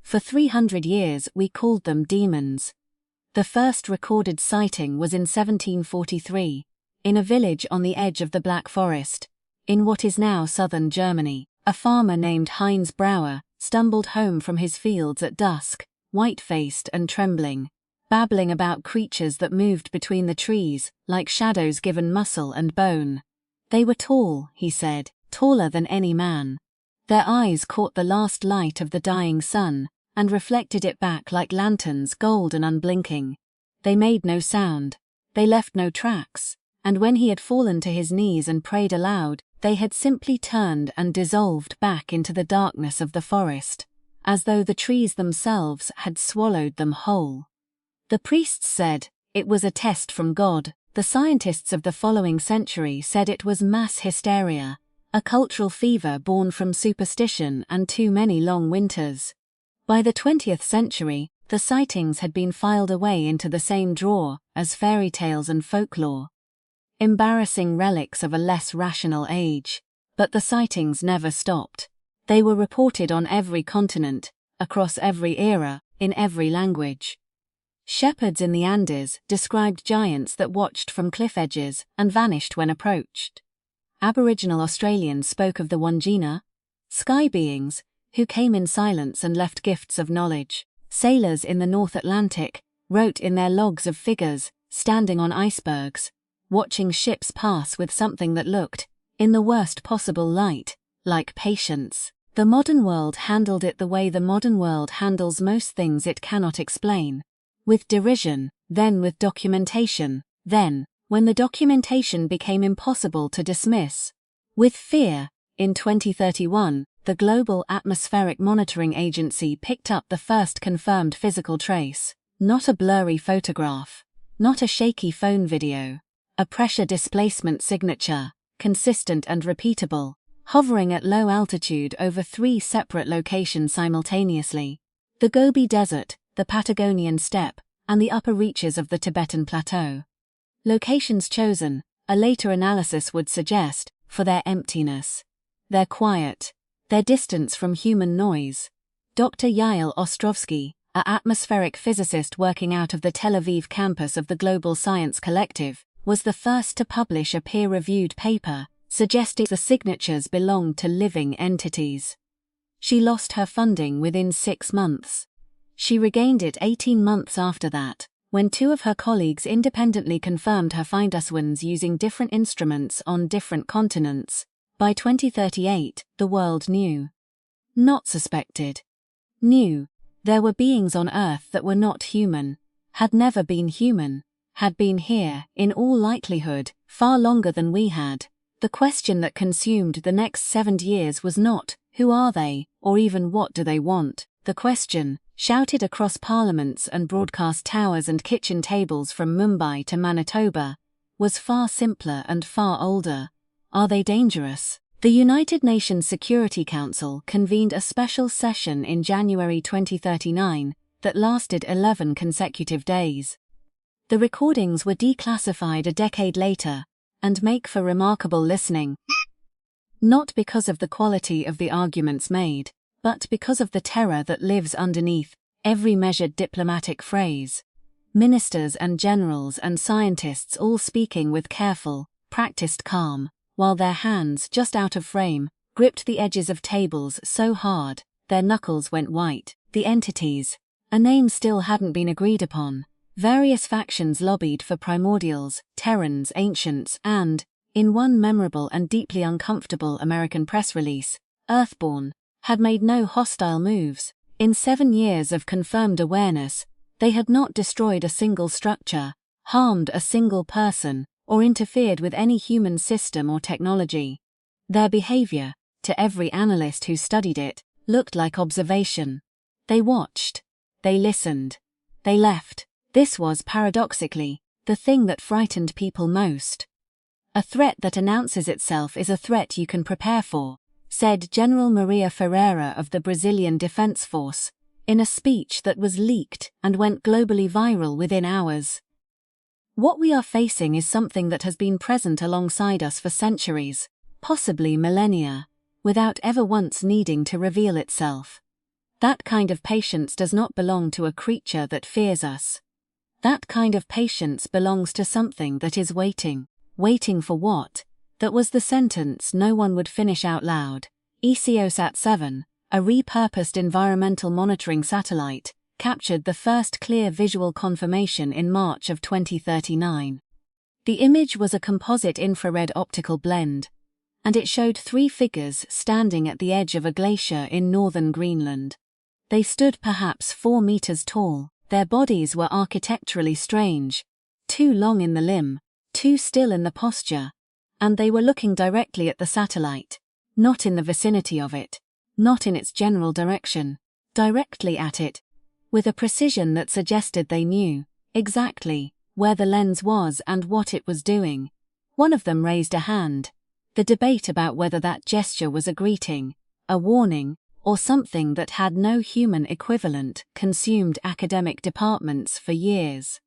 For 300 years we called them demons. The first recorded sighting was in 1743, in a village on the edge of the Black Forest, in what is now southern Germany. A farmer named Heinz Brauer stumbled home from his fields at dusk, white-faced and trembling, babbling about creatures that moved between the trees, like shadows given muscle and bone. They were tall, he said, taller than any man. Their eyes caught the last light of the dying sun, and reflected it back like lanterns, gold and unblinking. They made no sound. They left no tracks, and when he had fallen to his knees and prayed aloud, they had simply turned and dissolved back into the darkness of the forest, as though the trees themselves had swallowed them whole. The priests said it was a test from God. The scientists of the following century said it was mass hysteria, a cultural fever born from superstition and too many long winters. By the 20th century, the sightings had been filed away into the same drawer as fairy tales and folklore. Embarrassing relics of a less rational age. But the sightings never stopped. They were reported on every continent, across every era, in every language. Shepherds in the Andes described giants that watched from cliff edges and vanished when approached. Aboriginal Australians spoke of the Wandjina, sky beings, who came in silence and left gifts of knowledge. Sailors in the North Atlantic wrote in their logs of figures standing on icebergs, watching ships pass with something that looked, in the worst possible light, like patience. The modern world handled it the way the modern world handles most things it cannot explain. With derision, then with documentation, then, when the documentation became impossible to dismiss, with fear. In 2031, the Global Atmospheric Monitoring Agency picked up the first confirmed physical trace. Not a blurry photograph, not a shaky phone video. A pressure displacement signature, consistent and repeatable, hovering at low altitude over 3 separate locations simultaneously: the Gobi Desert, the Patagonian steppe, and the upper reaches of the Tibetan Plateau. Locations chosen, a later analysis would suggest, for their emptiness, their quiet, their distance from human noise. Dr. Yael Ostrovsky, an atmospheric physicist working out of the Tel Aviv campus of the Global Science Collective, was the first to publish a peer-reviewed paper suggesting the signatures belonged to living entities. She lost her funding within 6 months. She regained it 18 months after that, when 2 of her colleagues independently confirmed her findings using different instruments on different continents. By 2038, the world knew. Not suspected. Knew. There were beings on Earth that were not human, had never been human, had been here, in all likelihood, far longer than we had. The question that consumed the next 7 years was not, who are they, or even what do they want? The question, shouted across parliaments and broadcast towers and kitchen tables from Mumbai to Manitoba, was far simpler and far older. Are they dangerous? The United Nations Security Council convened a special session in January 2039 that lasted 11 consecutive days. The recordings were declassified a decade later, and make for remarkable listening. Not because of the quality of the arguments made, but because of the terror that lives underneath every measured diplomatic phrase. Ministers and generals and scientists all speaking with careful, practiced calm, while their hands, just out of frame, gripped the edges of tables so hard, their knuckles went white. The entities, a name still hadn't been agreed upon. Various factions lobbied for primordials, Terrans, ancients, and, in one memorable and deeply uncomfortable American press release, Earthborn, had made no hostile moves. In 7 years of confirmed awareness, they had not destroyed a single structure, harmed a single person, or interfered with any human system or technology. Their behavior, to every analyst who studied it, looked like observation. They watched. They listened. They left. This was, paradoxically, the thing that frightened people most. A threat that announces itself is a threat you can prepare for, said General Maria Ferreira of the Brazilian Defense Force, in a speech that was leaked and went globally viral within hours. What we are facing is something that has been present alongside us for centuries, possibly millennia, without ever once needing to reveal itself. That kind of patience does not belong to a creature that fears us. That kind of patience belongs to something that is waiting. Waiting for what? That was the sentence no one would finish out loud. ECOSat-7, a repurposed environmental monitoring satellite, captured the first clear visual confirmation in March of 2039. The image was a composite infrared optical blend, and it showed three figures standing at the edge of a glacier in northern Greenland. They stood perhaps 4 meters tall. Their bodies were architecturally strange, too long in the limb, too still in the posture, and they were looking directly at the satellite, not in the vicinity of it, not in its general direction, directly at it, with a precision that suggested they knew exactly where the lens was and what it was doing. One of them raised a hand. The debate about whether that gesture was a greeting, a warning, or something that had no human equivalent consumed academic departments for years.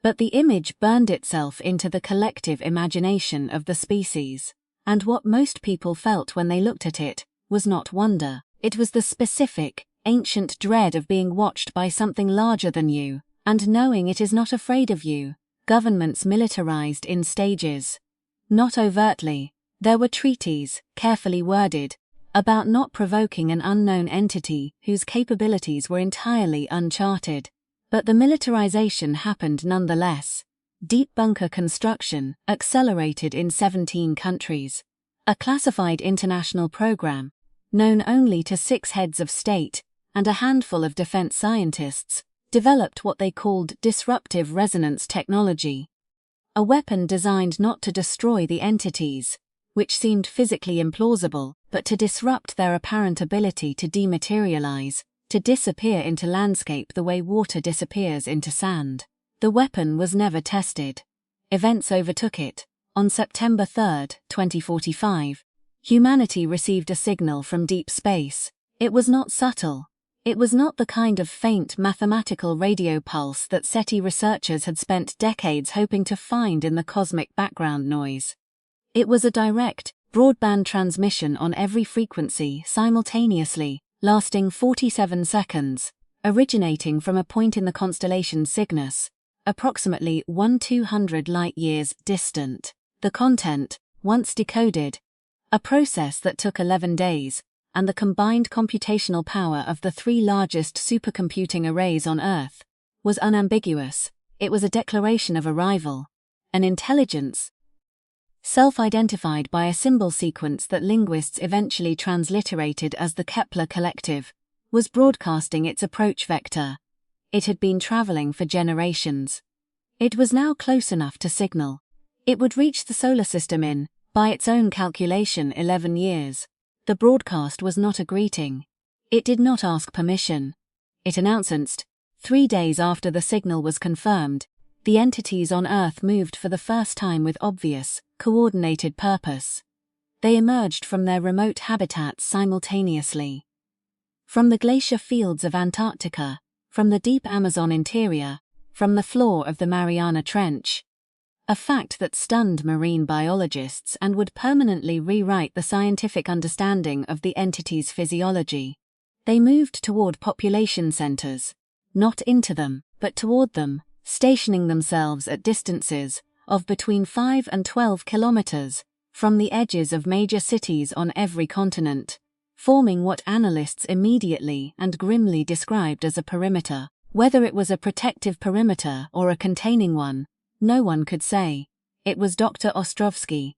But the image burned itself into the collective imagination of the species, and what most people felt when they looked at it was not wonder. It was the specific, ancient dread of being watched by something larger than you, and knowing it is not afraid of you. Governments militarized in stages. Not overtly. There were treaties, carefully worded, about not provoking an unknown entity whose capabilities were entirely uncharted. But the militarization happened nonetheless. Deep bunker construction accelerated in 17 countries. A classified international program, known only to 6 heads of state and a handful of defense scientists, developed what they called disruptive resonance technology. A weapon designed not to destroy the entities, which seemed physically implausible, but to disrupt their apparent ability to dematerialize, to disappear into landscape the way water disappears into sand. The weapon was never tested. Events overtook it. On September 3, 2045, humanity received a signal from deep space. It was not subtle. It was not the kind of faint mathematical radio pulse that SETI researchers had spent decades hoping to find in the cosmic background noise. It was a direct, broadband transmission on every frequency simultaneously, lasting 47 seconds, originating from a point in the constellation Cygnus, approximately 1/200 light-years distant. The content, once decoded, a process that took 11 days, and the combined computational power of the 3 largest supercomputing arrays on Earth, was unambiguous. It was a declaration of arrival, an intelligence, self-identified by a symbol sequence that linguists eventually transliterated as the Kepler Collective, was broadcasting its approach vector. It had been traveling for generations. It was now close enough to signal. It would reach the solar system in, by its own calculation, 11 years. The broadcast was not a greeting. It did not ask permission. It announced, 3 days after the signal was confirmed, the entities on Earth moved for the first time with obvious, coordinated purpose. They emerged from their remote habitats simultaneously. From the glacier fields of Antarctica, from the deep Amazon interior, from the floor of the Mariana Trench. A fact that stunned marine biologists and would permanently rewrite the scientific understanding of the entity's physiology. They moved toward population centers, not into them, but toward them, stationing themselves at distances of between 5 and 12 kilometers from the edges of major cities on every continent, forming what analysts immediately and grimly described as a perimeter. Whether it was a protective perimeter or a containing one, no one could say. It was Dr. Ostrovsky,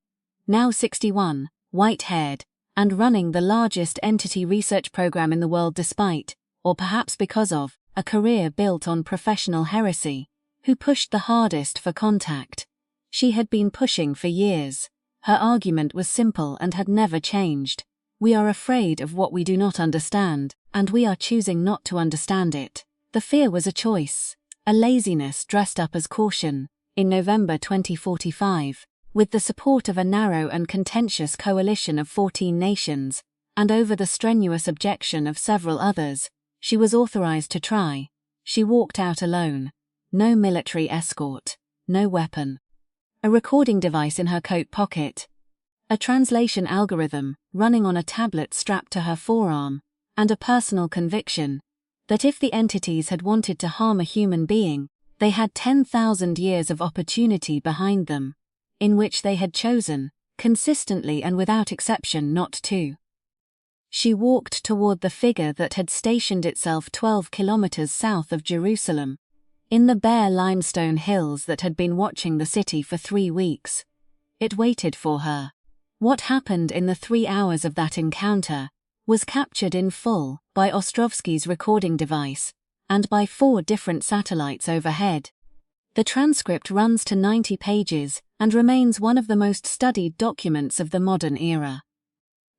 now 61, white-haired, and running the largest entity research program in the world despite, or perhaps because of, a career built on professional heresy, who pushed the hardest for contact. She had been pushing for years. Her argument was simple and had never changed. We are afraid of what we do not understand, and we are choosing not to understand it. The fear was a choice, a laziness dressed up as caution. In November 2045, with the support of a narrow and contentious coalition of 14 nations, and over the strenuous objection of several others, she was authorized to try. She walked out alone. No military escort, no weapon. A recording device in her coat pocket. A translation algorithm running on a tablet strapped to her forearm, and a personal conviction that if the entities had wanted to harm a human being, they had 10,000 years of opportunity behind them, in which they had chosen, consistently and without exception, not to. She walked toward the figure that had stationed itself 12 kilometers south of Jerusalem, in the bare limestone hills that had been watching the city for 3 weeks. It waited for her. What happened in the 3 hours of that encounter was captured in full by Ostrovsky's recording device and by 4 different satellites overhead. The transcript runs to 90 pages and remains one of the most studied documents of the modern era.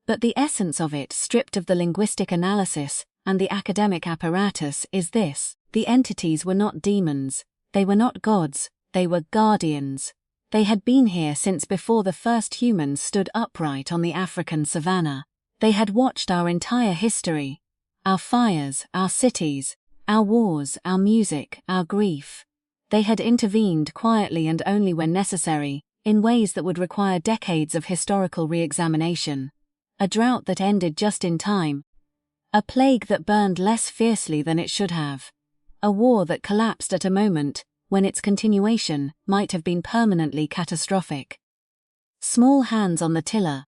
But the essence of it, stripped of the linguistic analysis and the academic apparatus, is this: the entities were not demons, they were not gods, they were guardians. They had been here since before the first humans stood upright on the African savanna. They had watched our entire history, our fires, our cities, our wars, our music, our grief. They had intervened quietly and only when necessary, in ways that would require decades of historical re-examination. A drought that ended just in time. A plague that burned less fiercely than it should have. A war that collapsed at a moment when its continuation might have been permanently catastrophic. Small hands on the tiller,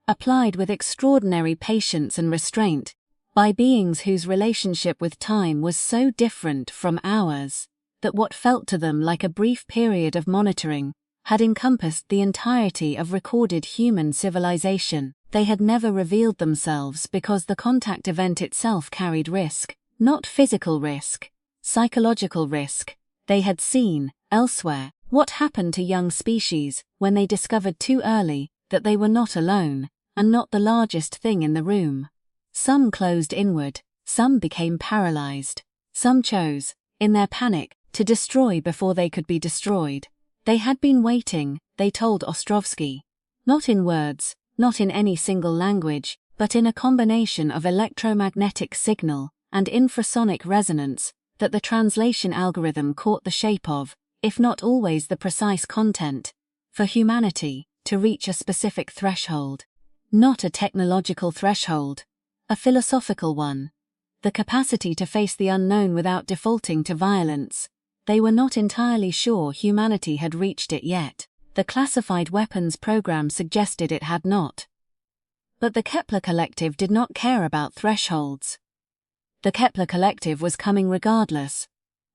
applied with extraordinary patience and restraint, by beings whose relationship with time was so different from ours, that what felt to them like a brief period of monitoring had encompassed the entirety of recorded human civilization. They had never revealed themselves because the contact event itself carried risk, not physical risk, psychological risk. They had seen, elsewhere, what happened to young species when they discovered too early that they were not alone, and not the largest thing in the room. Some closed inward, some became paralyzed, some chose, in their panic, to destroy before they could be destroyed. They had been waiting, they told Ostrovsky. Not in words, not in any single language, but in a combination of electromagnetic signal and infrasonic resonance that the translation algorithm caught the shape of, if not always the precise content, for humanity to reach a specific threshold. Not a technological threshold, a philosophical one. The capacity to face the unknown without defaulting to violence. They were not entirely sure humanity had reached it yet. The classified weapons program suggested it had not. But the Kepler Collective did not care about thresholds. The Kepler Collective was coming regardless.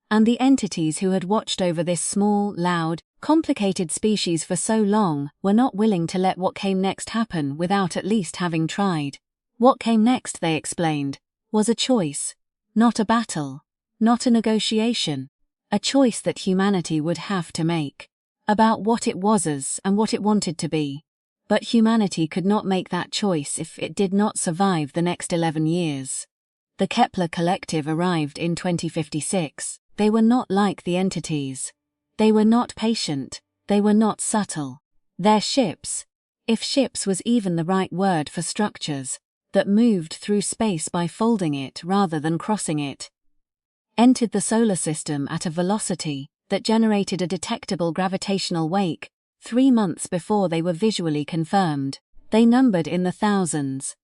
And the entities who had watched over this small, loud, complicated species for so long were not willing to let what came next happen without at least having tried. What came next, they explained, was a choice, not a battle, not a negotiation, a choice that humanity would have to make. About what it was as and what it wanted to be. But humanity could not make that choice if it did not survive the next 11 years. The Kepler Collective arrived in 2056. They were not like the entities. They were not patient. They were not subtle. Their ships, if ships was even the right word for structures, that moved through space by folding it rather than crossing it, entered the solar system at a velocity that generated a detectable gravitational wake 3 months before they were visually confirmed. They numbered in the thousands.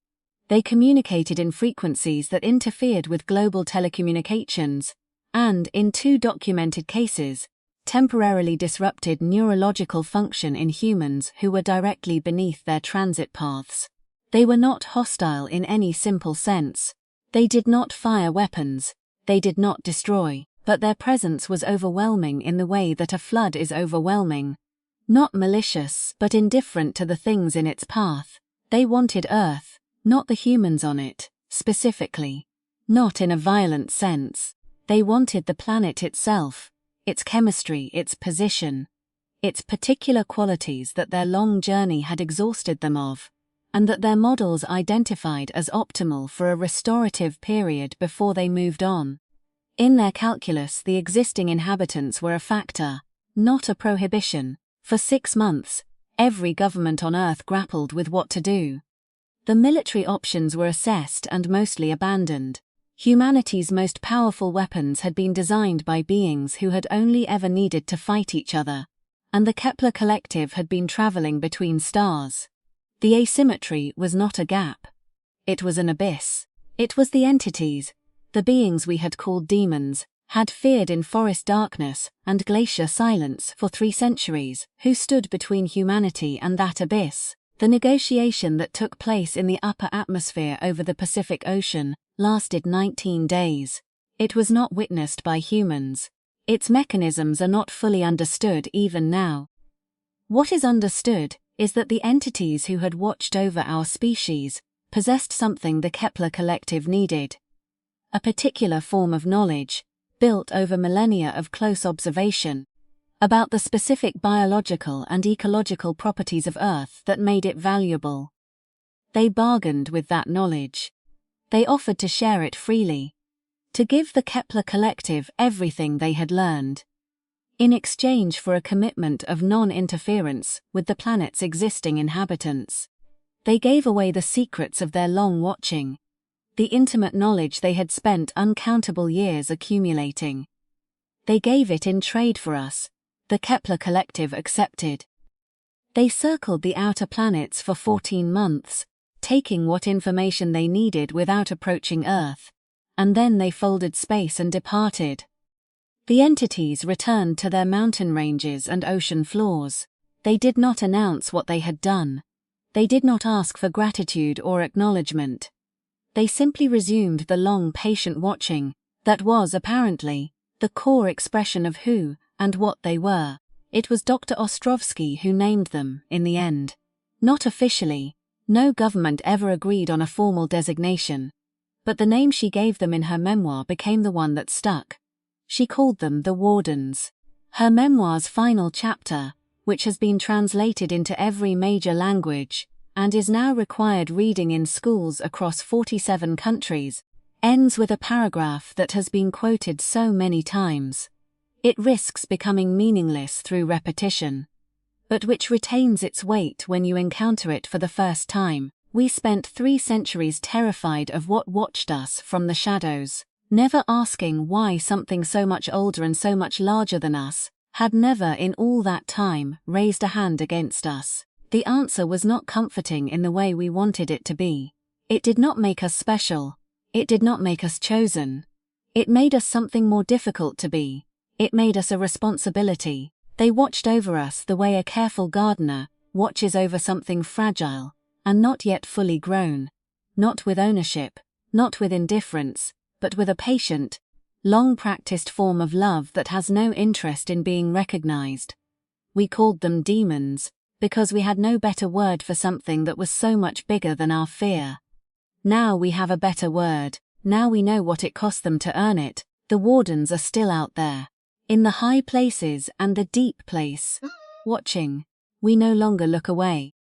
They communicated in frequencies that interfered with global telecommunications, and, in 2 documented cases, temporarily disrupted neurological function in humans who were directly beneath their transit paths. They were not hostile in any simple sense. They did not fire weapons. They did not destroy. But their presence was overwhelming in the way that a flood is overwhelming. Not malicious, but indifferent to the things in its path. They wanted Earth, not the humans on it, specifically. Not in a violent sense. They wanted the planet itself, its chemistry, its position, its particular qualities that their long journey had exhausted them of, and that their models identified as optimal for a restorative period before they moved on. In their calculus, the existing inhabitants were a factor, not a prohibition. For 6 months, every government on Earth grappled with what to do. The military options were assessed and mostly abandoned. Humanity's most powerful weapons had been designed by beings who had only ever needed to fight each other, and the Kepler Collective had been traveling between stars. The asymmetry was not a gap. It was an abyss. It was the entities, the beings we had called demons, had feared in forest darkness and glacier silence for 3 centuries, who stood between humanity and that abyss. The negotiation that took place in the upper atmosphere over the Pacific Ocean lasted 19 days. It was not witnessed by humans. Its mechanisms are not fully understood even now. What is understood is that the entities who had watched over our species possessed something the Kepler Collective needed. A particular form of knowledge, built over millennia of close observation, about the specific biological and ecological properties of Earth that made it valuable. They bargained with that knowledge. They offered to share it freely, to give the Kepler Collective everything they had learned, in exchange for a commitment of non-interference with the planet's existing inhabitants. They gave away the secrets of their long watching, the intimate knowledge they had spent uncountable years accumulating. They gave it in trade for us. The Kepler Collective accepted. They circled the outer planets for 14 months, taking what information they needed without approaching Earth, and then they folded space and departed. The entities returned to their mountain ranges and ocean floors. They did not announce what they had done. They did not ask for gratitude or acknowledgement. They simply resumed the long, patient watching that was, apparently, the core expression of who and what they were. It was Dr. Ostrovsky who named them, in the end. Not officially, no government ever agreed on a formal designation, but the name she gave them in her memoir became the one that stuck. She called them the Wardens. Her memoir's final chapter, which has been translated into every major language, and is now required reading in schools across 47 countries, ends with a paragraph that has been quoted so many times. It risks becoming meaningless through repetition, but which retains its weight when you encounter it for the first time. We spent 3 centuries terrified of what watched us from the shadows, never asking why something so much older and so much larger than us had never in all that time raised a hand against us. The answer was not comforting in the way we wanted it to be. It did not make us special. It did not make us chosen. It made us something more difficult to be. It made us a responsibility. They watched over us the way a careful gardener watches over something fragile and not yet fully grown, not with ownership, not with indifference, but with a patient, long-practiced form of love that has no interest in being recognized. We called them demons, because we had no better word for something that was so much bigger than our fear. Now we have a better word. Now we know what it cost them to earn it. The Wardens are still out there, in the high places and the deep place, watching. We no longer look away.